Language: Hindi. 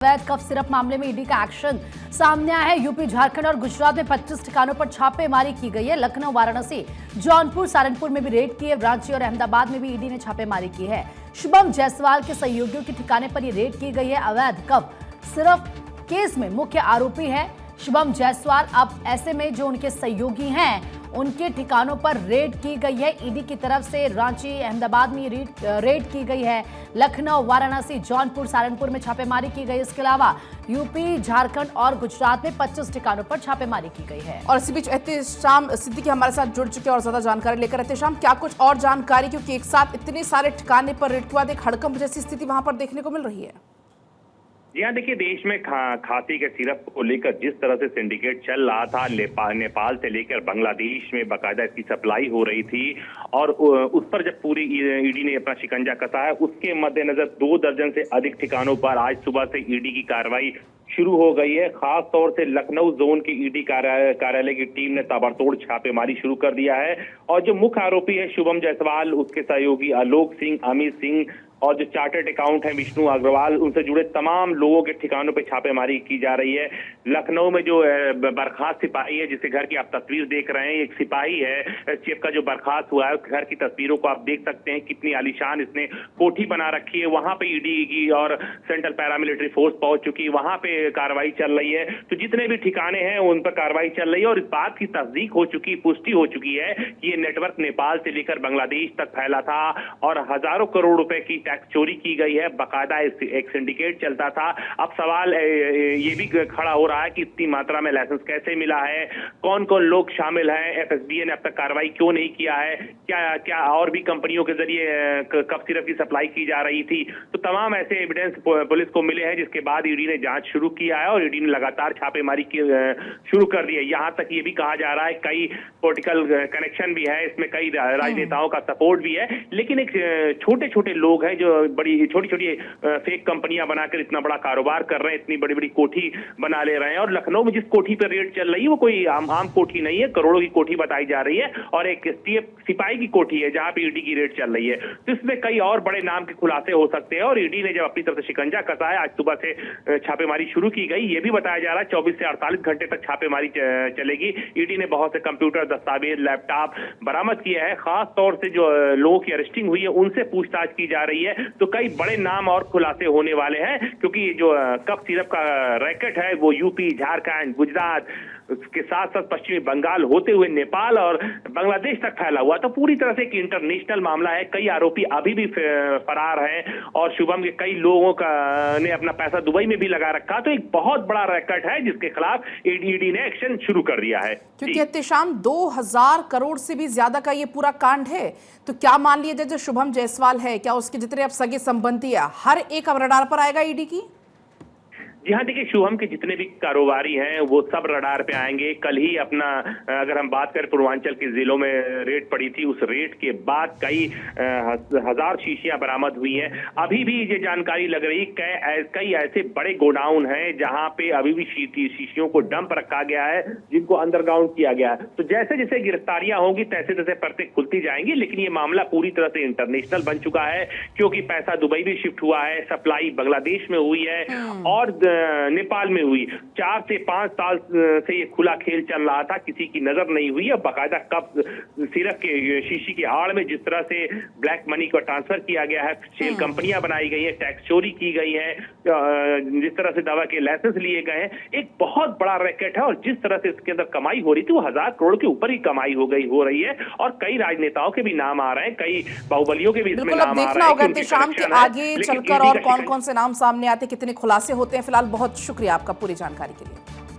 अवैध कफ सिरप मामले में ईडी का एक्शन सामने आया है। यूपी, झारखंड और गुजरात में 25 ठिकानों पर छापेमारी की गई है। लखनऊ, वाराणसी, जौनपुर, सहारनपुर में भी रेड की है। रांची और अहमदाबाद में भी ईडी ने छापेमारी की है। शुभम जायसवाल के सहयोगियों के ठिकाने पर ये रेड की गई है। अवैध कफ सिरप केस में मुख्य आरोपी है शुभम जायसवाल। अब ऐसे में जो उनके सहयोगी हैं उनके ठिकानों पर रेड की गई है। ईडी की तरफ से रांची, अहमदाबाद में रेड की गई है। लखनऊ, वाराणसी, जौनपुर, सहारनपुर में छापेमारी की गई। इसके अलावा यूपी, झारखंड और गुजरात में 25 ठिकानों पर छापेमारी की गई है। और इसी बीच एहतेशाम सिद्दीकी हमारे साथ जुड़ चुके हैं और ज्यादा जानकारी लेकर। एहतेशाम, क्या कुछ और जानकारी, क्योंकि एक साथ इतने सारे ठिकाने पर रेड के बाद एक हड़कंप जैसी स्थिति वहां पर देखने को मिल रही है? जी हाँ, देखिए, देश में खांसी के सिरप को लेकर जिस तरह से सिंडिकेट चल रहा था, नेपाल से लेकर बांग्लादेश में बाकायदा इसकी सप्लाई हो रही थी और उस पर जब पूरी ईडी ने अपना शिकंजा कसा है, उसके मद्देनजर 2 दर्जन से अधिक ठिकानों पर आज सुबह से ईडी की कार्रवाई शुरू हो गई है। खास तौर से लखनऊ जोन की ईडी कार्यालय की टीम ने ताबड़तोड़ छापेमारी शुरू कर दिया है और जो मुख्य आरोपी है शुभम जायसवाल, उसके सहयोगी आलोक सिंह, अमित सिंह और जो चार्टर्ड अकाउंट है विष्णु अग्रवाल, उनसे जुड़े तमाम लोगों के ठिकानों पे छापेमारी की जा रही है। लखनऊ में जो बर्खास्त सिपाही है, जिसके घर की आप तस्वीर देख रहे हैं, एक सिपाही है चीफ का जो बर्खास्त हुआ है, उस घर की तस्वीरों को आप देख सकते हैं, कितनी आलीशान इसने कोठी बना रखी है। वहां पे ईडी की और सेंट्रल पैरामिलिट्री फोर्स पहुंच चुकी है, वहां पे कार्रवाई चल रही है। तो जितने भी ठिकाने हैं उन पर कार्रवाई चल रही है और इस बात की तस्दीक हो चुकी, पुष्टि हो चुकी है कि ये नेटवर्क नेपाल से लेकर बांग्लादेश तक फैला था और हजारों करोड़ रुपए की टैक्स चोरी की गई है। बाकायदा एक सिंडिकेट चलता था। अब सवाल ये भी खड़ा हो रहा है कि इतनी मात्रा में लाइसेंस कैसे मिला है, कौन कौन लोग शामिल हैं, एफएसडीए ने अब तक कार्रवाई क्यों नहीं किया है, क्या और भी कंपनियों के जरिए कफ सिरप की सप्लाई की जा रही थी। तो तमाम ऐसे एविडेंस पुलिस को मिले हैं, जिसके बाद ईडी ने जांच शुरू किया है और ईडी ने लगातार छापेमारी शुरू कर दी है। यहाँ तक ये भी कहा जा रहा है कई पॉलिटिकल कनेक्शन भी है इसमें, कई राजनेताओं का सपोर्ट भी है, लेकिन एक छोटे छोटे लोग हैं जो बड़ी छोटी छोटी फेक कंपनियां बनाकर इतना बड़ा कारोबार कर रहे हैं, इतनी बड़ी बड़ी कोठी बना ले रहे हैं। और लखनऊ में जिस कोठी पर रेड चल रही है वो कोई आम कोठी नहीं है, करोड़ों की कोठी बताई जा रही है और एक सिपाही की कोठी है जहां पे ईडी की रेड चल रही है। तो इसमें कई और बड़े नाम के खुलासे हो सकते हैं और ईडी ने जब अपनी तरफ से शिकंजा कसा है, आज सुबह से छापेमारी शुरू की गई। ये भी बताया जा रहा है 24 से 48 घंटे तक छापेमारी चलेगी। ईडी ने बहुत से कंप्यूटर, दस्तावेज, लैपटॉप बरामद किया है। खास तौर से जो लोगों की अरेस्टिंग हुई है उनसे पूछताछ की जा रही है। तो कई बड़े नाम और खुलासे होने वाले हैं, क्योंकि जो कफ सिरप का रैकेट है वो यूपी, झारखंड, गुजरात के साथ साथ पश्चिमी बंगाल होते हुए नेपाल और बांग्लादेश तक फैला हुआ। तो पूरी तरह से एक इंटरनेशनल मामला है। कई आरोपी अभी भी फरार हैं और शुभम के कई लोगों का ने अपना पैसा दुबई में भी लगा रखा। तो एक बहुत बड़ा रैकेट है जिसके खिलाफ ईडी ने एक्शन शुरू कर दिया है। क्योंकि एहतेशाम 2000 करोड़ से भी ज्यादा का ये पूरा कांड है, तो क्या मान लिया जाए जो शुभम जायसवाल है, क्या उसके जितने अब सगे संबंधी है हर एक अब रडार पर आएगा ईडी की? जी हाँ, देखिए, शुभम के जितने भी कारोबारी हैं वो सब रडार पे आएंगे। कल ही अपना अगर हम बात करें पूर्वांचल के जिलों में रेड पड़ी थी, उस रेड के बाद कई हजार शीशियां बरामद हुई हैं। अभी भी ये जानकारी लग रही कई ऐसे बड़े गोडाउन हैं जहां पे अभी भी शीशियों को डंप रखा गया है, जिनको अंडरग्राउंड किया गया है। तो जैसे जैसे गिरफ्तारियां होंगी तैसे तैसे परतें खुलती जाएंगी, लेकिन ये मामला पूरी तरह से इंटरनेशनल बन चुका है, क्योंकि पैसा दुबई भी शिफ्ट हुआ है, सप्लाई बांग्लादेश में हुई है और नेपाल में हुई। 4 से 5 साल से ये खुला खेल चल रहा था, किसी की नजर नहीं हुई है। बाकायदा कप सिरप के शीशी की आड़ में जिस तरह से ब्लैक मनी को ट्रांसफर किया गया है, सेल कंपनियां बनाई गई है, टैक्स चोरी की गई है, जिस तरह से दवा के लाइसेंस लिए गए हैं, एक बहुत बड़ा रैकेट है। और जिस तरह से इसके अंदर कमाई हो रही थी वो 1000 करोड़ के ऊपर ही कमाई हो रही है और कई राजनेताओं के भी नाम आ रहे हैं, कई बाहुबलियों के भी इसमें नाम आ रहे हैं। शाम के आगे चलकर और कौन कौन से नाम सामने आते, कितने खुलासे होते हैं। फिलहाल बहुत शुक्रिया आपका पूरी जानकारी के लिए।